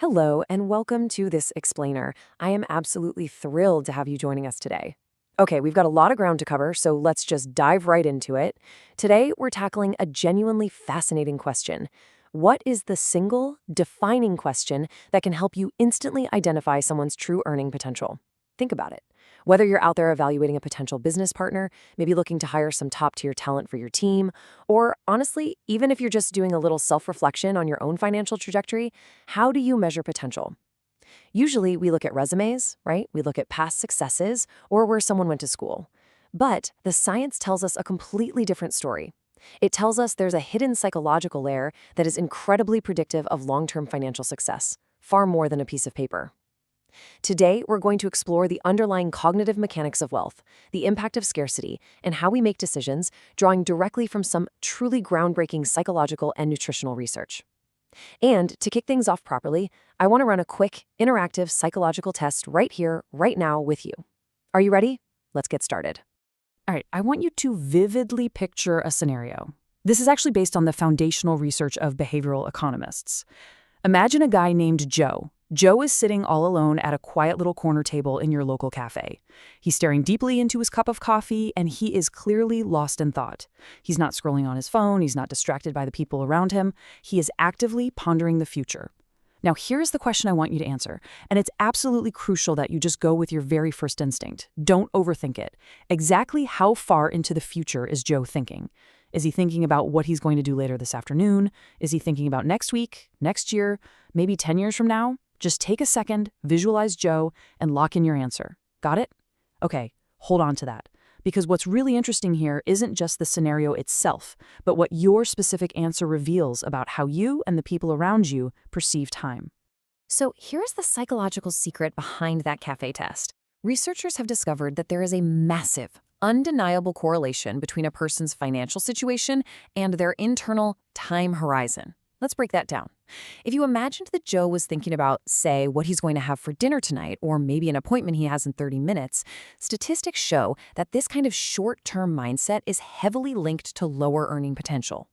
Hello, and welcome to this explainer. I am absolutely thrilled to have you joining us today. Okay, we've got a lot of ground to cover, so let's just dive right into it. Today, we're tackling a genuinely fascinating question. What is the single, defining question that can help you instantly identify someone's true earning potential? Think about it. Whether you're out there evaluating a potential business partner, maybe looking to hire some top-tier talent for your team, or honestly, even if you're just doing a little self-reflection on your own financial trajectory, how do you measure potential? Usually, we look at resumes, right? We look at past successes or where someone went to school. But the science tells us a completely different story. It tells us there's a hidden psychological layer that is incredibly predictive of long-term financial success, far more than a piece of paper. Today, we're going to explore the underlying cognitive mechanics of wealth, the impact of scarcity, and how we make decisions, drawing directly from some truly groundbreaking psychological and nutritional research. And to kick things off properly, I want to run a quick, interactive psychological test right here, right now with you. Are you ready? Let's get started. All right, I want you to vividly picture a scenario. This is actually based on the foundational research of behavioral economists. Imagine a guy named Joe. Joe is sitting all alone at a quiet little corner table in your local cafe. He's staring deeply into his cup of coffee, and he is clearly lost in thought. He's not scrolling on his phone, he's not distracted by the people around him. He is actively pondering the future. Now, here's the question I want you to answer, and it's absolutely crucial that you just go with your very first instinct. Don't overthink it. Exactly how far into the future is Joe thinking? Is he thinking about what he's going to do later this afternoon? Is he thinking about next week, next year, maybe 10 years from now? Just take a second, visualize Joe, and lock in your answer. Got it? Okay, hold on to that. Because what's really interesting here isn't just the scenario itself, but what your specific answer reveals about how you and the people around you perceive time. So here's the psychological secret behind that cafe test. Researchers have discovered that there is a massive, undeniable correlation between a person's financial situation and their internal time horizon. Let's break that down. If you imagined that Joe was thinking about, say, what he's going to have for dinner tonight, or maybe an appointment he has in 30 minutes, statistics show that this kind of short-term mindset is heavily linked to lower earning potential.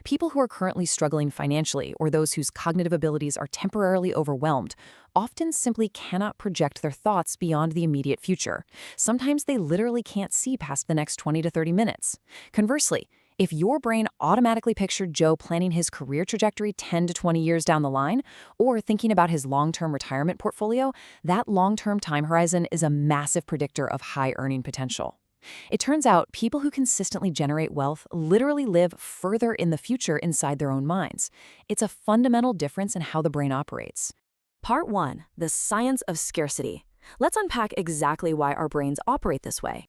People who are currently struggling financially, or those whose cognitive abilities are temporarily overwhelmed, often simply cannot project their thoughts beyond the immediate future. Sometimes they literally can't see past the next 20 to 30 minutes. Conversely, if your brain automatically pictured Joe planning his career trajectory 10 to 20 years down the line, or thinking about his long-term retirement portfolio, that long-term time horizon is a massive predictor of high earning potential. It turns out people who consistently generate wealth literally live further in the future inside their own minds. It's a fundamental difference in how the brain operates. Part 1. The science of scarcity. Let's unpack exactly why our brains operate this way.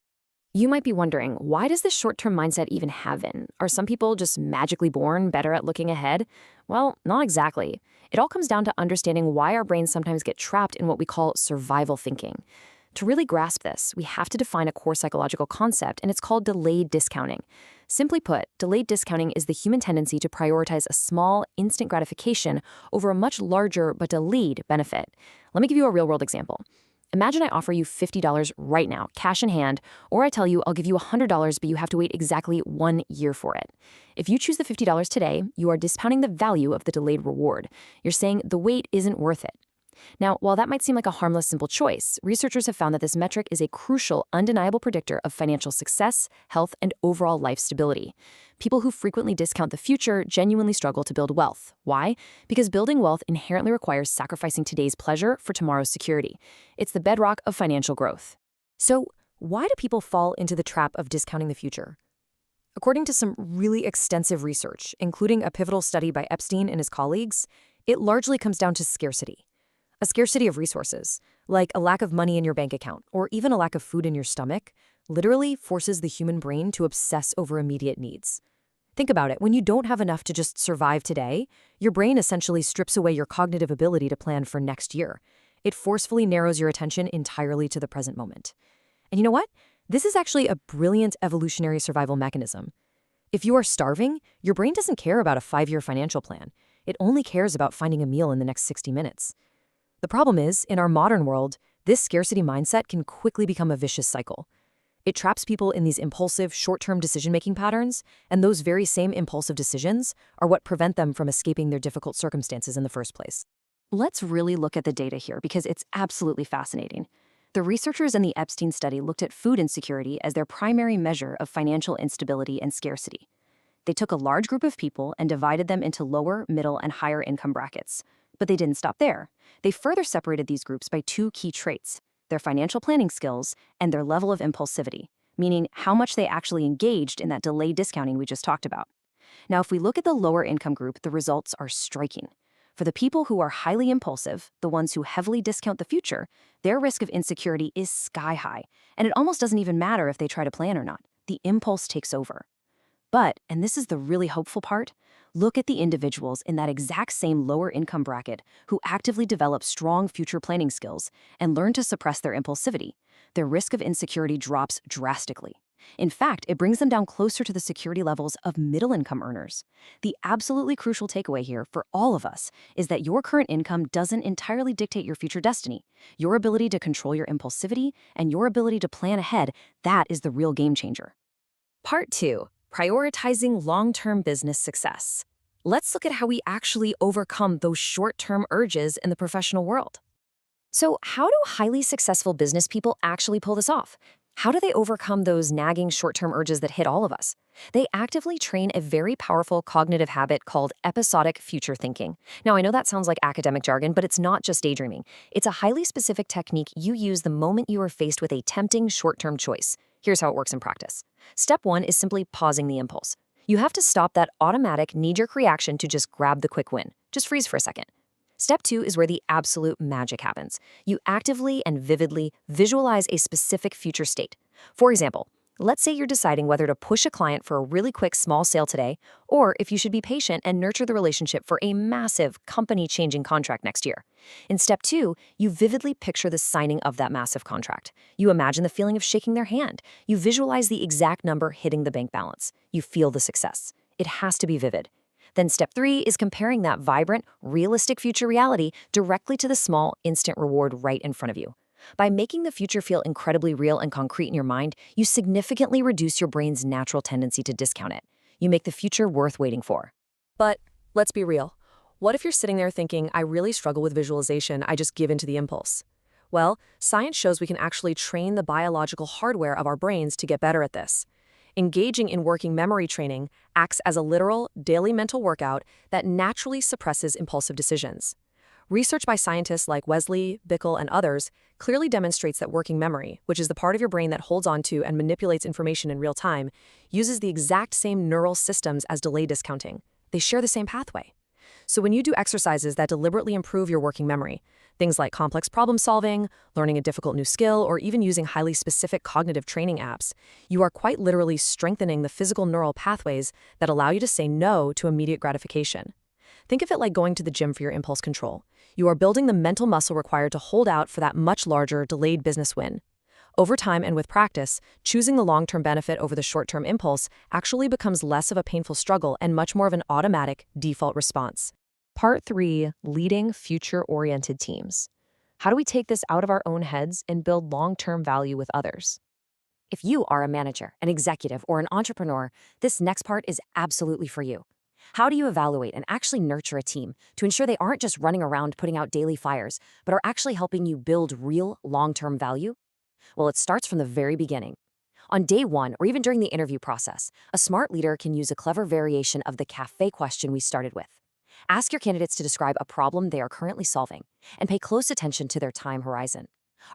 You might be wondering, why does this short-term mindset even happen? Are some people just magically born better at looking ahead? Well, not exactly. It all comes down to understanding why our brains sometimes get trapped in what we call survival thinking. To really grasp this, we have to define a core psychological concept, and it's called delayed discounting. Simply put, delayed discounting is the human tendency to prioritize a small, instant gratification over a much larger but delayed benefit. Let me give you a real-world example. Imagine I offer you $50 right now, cash in hand, or I tell you I'll give you $100, but you have to wait exactly 1 year for it. If you choose the $50 today, you are discounting the value of the delayed reward. You're saying the wait isn't worth it. Now, while that might seem like a harmless, simple choice, researchers have found that this metric is a crucial, undeniable predictor of financial success, health, and overall life stability. People who frequently discount the future genuinely struggle to build wealth. Why? Because building wealth inherently requires sacrificing today's pleasure for tomorrow's security. It's the bedrock of financial growth. So, why do people fall into the trap of discounting the future? According to some really extensive research, including a pivotal study by Epstein and his colleagues, it largely comes down to scarcity. A scarcity of resources, like a lack of money in your bank account or even a lack of food in your stomach, literally forces the human brain to obsess over immediate needs. Think about it. When you don't have enough to just survive today, your brain essentially strips away your cognitive ability to plan for next year. It forcefully narrows your attention entirely to the present moment. And you know what? This is actually a brilliant evolutionary survival mechanism. If you are starving, your brain doesn't care about a 5-year financial plan. It only cares about finding a meal in the next 60 minutes. The problem is, in our modern world, this scarcity mindset can quickly become a vicious cycle. It traps people in these impulsive, short-term decision-making patterns, and those very same impulsive decisions are what prevent them from escaping their difficult circumstances in the first place. Let's really look at the data here because it's absolutely fascinating. The researchers in the Epstein study looked at food insecurity as their primary measure of financial instability and scarcity. They took a large group of people and divided them into lower, middle, and higher income brackets. But they didn't stop there. They further separated these groups by two key traits: their financial planning skills and their level of impulsivity, meaning how much they actually engaged in that delayed discounting we just talked about. Now, if we look at the lower income group, the results are striking. For the people who are highly impulsive, the ones who heavily discount the future, their risk of insecurity is sky high, and it almost doesn't even matter if they try to plan or not. The impulse takes over. But, and this is the really hopeful part, look at the individuals in that exact same lower income bracket who actively develop strong future planning skills and learn to suppress their impulsivity. Their risk of insecurity drops drastically. In fact, it brings them down closer to the security levels of middle-income earners. The absolutely crucial takeaway here for all of us is that your current income doesn't entirely dictate your future destiny. Your ability to control your impulsivity and your ability to plan ahead, that is the real game changer. Part 2. Prioritizing long-term business success. Let's look at how we actually overcome those short-term urges in the professional world. So, how do highly successful business people actually pull this off? How do they overcome those nagging short-term urges that hit all of us? They actively train a very powerful cognitive habit called episodic future thinking. Now, I know that sounds like academic jargon, but it's not just daydreaming. It's a highly specific technique you use the moment you are faced with a tempting short-term choice. Here's how it works in practice. Step 1 is simply pausing the impulse. You have to stop that automatic knee-jerk reaction to just grab the quick win. Just freeze for a second. Step 2 is where the absolute magic happens. You actively and vividly visualize a specific future state. For example, let's say you're deciding whether to push a client for a really quick small sale today, or if you should be patient and nurture the relationship for a massive company-changing contract next year. In step 2, you vividly picture the signing of that massive contract. You imagine the feeling of shaking their hand. You visualize the exact number hitting the bank balance. You feel the success. It has to be vivid. Then step 3 is comparing that vibrant, realistic future reality directly to the small, instant reward right in front of you. By making the future feel incredibly real and concrete in your mind, you significantly reduce your brain's natural tendency to discount it. You make the future worth waiting for. But let's be real. What if you're sitting there thinking, I really struggle with visualization, I just give in to the impulse? Well, science shows we can actually train the biological hardware of our brains to get better at this. Engaging in working memory training acts as a literal, daily mental workout that naturally suppresses impulsive decisions. Research by scientists like Wesley, Bickel, and others clearly demonstrates that working memory, which is the part of your brain that holds onto and manipulates information in real time, uses the exact same neural systems as delay discounting. They share the same pathway. So when you do exercises that deliberately improve your working memory, things like complex problem solving, learning a difficult new skill, or even using highly specific cognitive training apps, you are quite literally strengthening the physical neural pathways that allow you to say no to immediate gratification. Think of it like going to the gym for your impulse control. You are building the mental muscle required to hold out for that much larger, delayed business win. Over time and with practice, choosing the long-term benefit over the short-term impulse actually becomes less of a painful struggle and much more of an automatic, default response. Part 3. Leading future-oriented teams. How do we take this out of our own heads and build long-term value with others? If you are a manager, an executive, or an entrepreneur, this next part is absolutely for you. How do you evaluate and actually nurture a team to ensure they aren't just running around putting out daily fires, but are actually helping you build real long-term value? Well, it starts from the very beginning. On day 1, or even during the interview process, a smart leader can use a clever variation of the cafe question we started with. Ask your candidates to describe a problem they are currently solving, and pay close attention to their time horizon.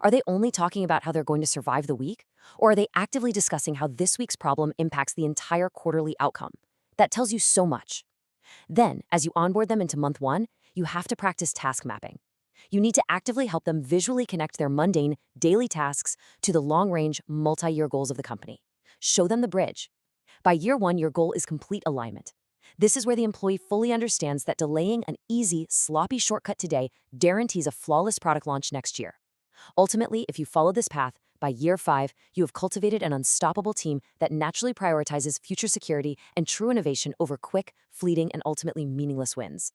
Are they only talking about how they're going to survive the week? Or are they actively discussing how this week's problem impacts the entire quarterly outcome? That tells you so much. Then, as you onboard them into month 1, you have to practice task mapping. You need to actively help them visually connect their mundane, daily tasks to the long-range, multi-year goals of the company. Show them the bridge. By year 1, your goal is complete alignment. This is where the employee fully understands that delaying an easy, sloppy shortcut today guarantees a flawless product launch next year. Ultimately, if you follow this path, by year 5, you have cultivated an unstoppable team that naturally prioritizes future security and true innovation over quick, fleeting, and ultimately meaningless wins.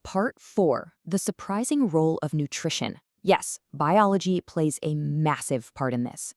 Part 4. The surprising role of nutrition. Yes, biology plays a massive part in this.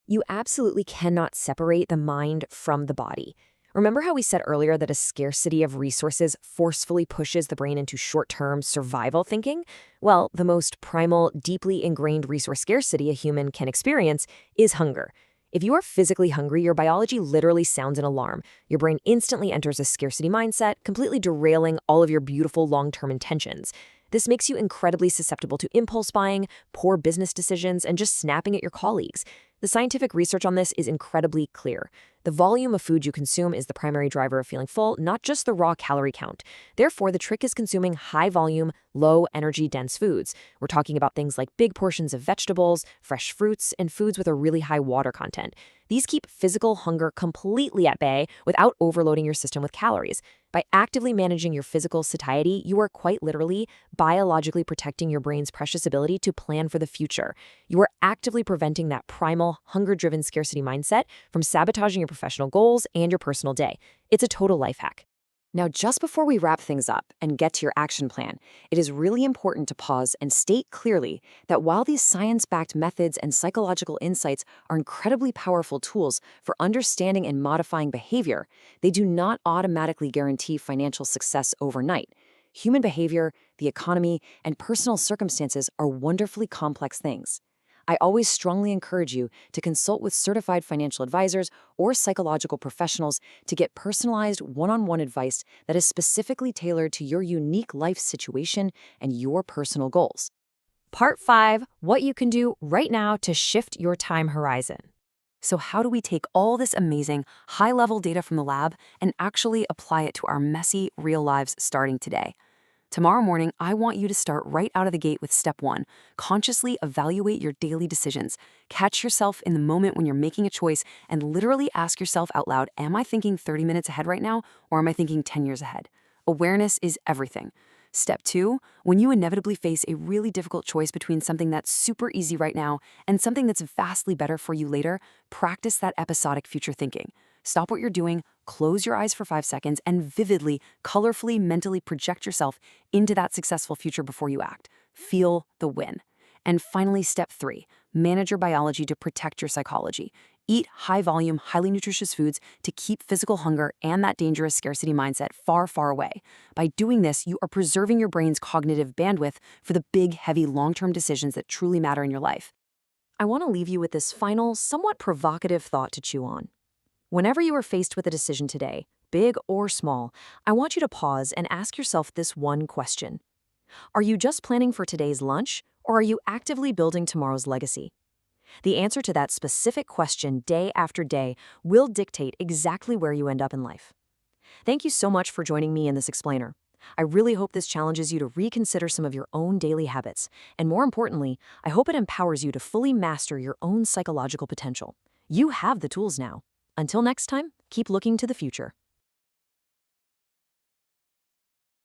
You absolutely cannot separate the mind from the body. Remember how we said earlier that a scarcity of resources forcefully pushes the brain into short-term survival thinking? Well, the most primal, deeply ingrained resource scarcity a human can experience is hunger. If you are physically hungry, your biology literally sounds an alarm. Your brain instantly enters a scarcity mindset, completely derailing all of your beautiful long-term intentions. This makes you incredibly susceptible to impulse buying, poor business decisions, and just snapping at your colleagues. The scientific research on this is incredibly clear. The volume of food you consume is the primary driver of feeling full, not just the raw calorie count. Therefore, the trick is consuming high-volume, low-energy dense foods. We're talking about things like big portions of vegetables, fresh fruits, and foods with a really high water content. These keep physical hunger completely at bay without overloading your system with calories. By actively managing your physical satiety, you are quite literally biologically protecting your brain's precious ability to plan for the future. You are actively preventing that primal, hunger-driven scarcity mindset from sabotaging your professional goals and your personal day. It's a total life hack. Now, just before we wrap things up and get to your action plan, it is really important to pause and state clearly that while these science-backed methods and psychological insights are incredibly powerful tools for understanding and modifying behavior, they do not automatically guarantee financial success overnight. Human behavior, the economy, and personal circumstances are wonderfully complex things. I always strongly encourage you to consult with certified financial advisors or psychological professionals to get personalized one-on-one advice that is specifically tailored to your unique life situation and your personal goals. Part 5, what you can do right now to shift your time horizon. So how do we take all this amazing, high-level data from the lab and actually apply it to our messy, real lives starting today? Tomorrow morning, I want you to start right out of the gate with step 1. Consciously evaluate your daily decisions. Catch yourself in the moment when you're making a choice and literally ask yourself out loud, am I thinking 30 minutes ahead right now, or am I thinking 10 years ahead? Awareness is everything. Step 2, when you inevitably face a really difficult choice between something that's super easy right now and something that's vastly better for you later, practice that episodic future thinking. Stop what you're doing, close your eyes for 5 seconds, and vividly, colorfully, mentally project yourself into that successful future before you act. Feel the win. And finally, step 3, manage your biology to protect your psychology. Eat high-volume, highly nutritious foods to keep physical hunger and that dangerous scarcity mindset far, far away. By doing this, you are preserving your brain's cognitive bandwidth for the big, heavy, long-term decisions that truly matter in your life. I want to leave you with this final, somewhat provocative thought to chew on. Whenever you are faced with a decision today, big or small, I want you to pause and ask yourself this one question. Are you just planning for today's lunch, or are you actively building tomorrow's legacy? The answer to that specific question day after day will dictate exactly where you end up in life. Thank you so much for joining me in this explainer. I really hope this challenges you to reconsider some of your own daily habits, and more importantly, I hope it empowers you to fully master your own psychological potential. You have the tools now. Until next time, keep looking to the future.